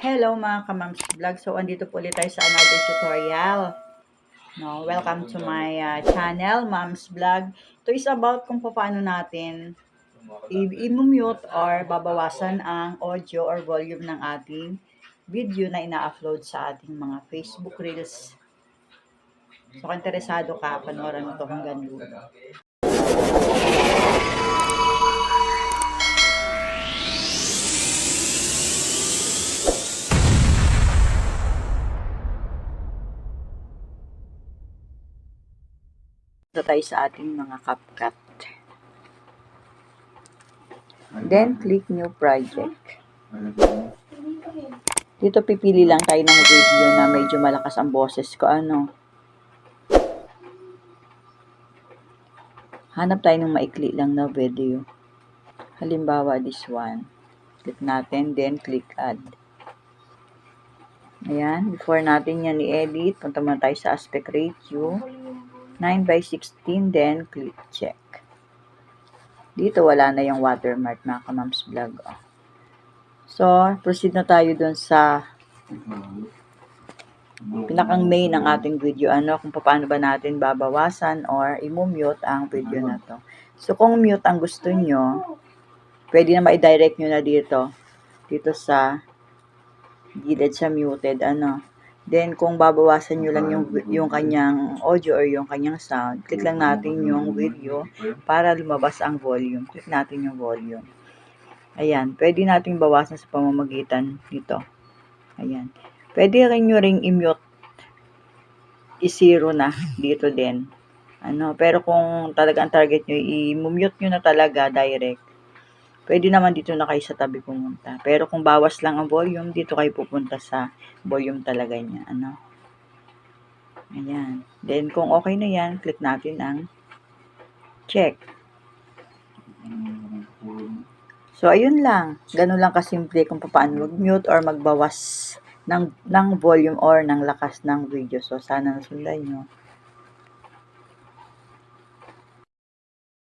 Hello mga kamams vlog. So, andito po ulit tayo sa another tutorial. No, welcome to my channel, Mams Vlog. Ito is about kung paano natin i-mute or babawasan ang audio or volume ng ating video na ina-upload sa ating mga Facebook Reels. So, kung interesado ka, panoorin mo ito hanggang dulo. Ito tayo sa ating mga CapCut. Then, click New Project. Dito pipili lang tayo ng video na medyo malakas ang boses ko. Hanap tayo ng maikli lang na video. Halimbawa, this one. Click natin, then click Add. Ayan, before natin yan i-edit, punta muna tayo sa aspect ratio. 9:16, then click check. Dito wala na yung watermark na kamams vlog. So, proceed na tayo dun sa pinakang main ng ating video. Kung paano ba natin babawasan or i-mute ang video na to. So, kung mute ang gusto nyo, pwede na ma-direct nyo na dito. Dito sa gilid sa muted. Then, kung babawasan nyo lang yung kanyang audio or yung kanyang sound, click lang natin yung video para lumabas ang volume. Click natin yung volume. Ayan. Pwede natin bawasan sa pamamagitan nito. Ayan. Pwede rin nyo ring i-mute. I-zero na dito din. Pero kung talaga ang target nyo, i-mute nyo na talaga direct. Pwede naman dito na kayo sa tabi pumunta. Pero kung bawas lang ang volume, dito kayo pupunta sa volume talaga niya. Ayan. Then, kung okay na yan, click natin ang check. So, ayun lang. Ganun lang kasimple kung paano mag-mute or magbawas ng volume or ng lakas ng video. So, sana nasundan nyo.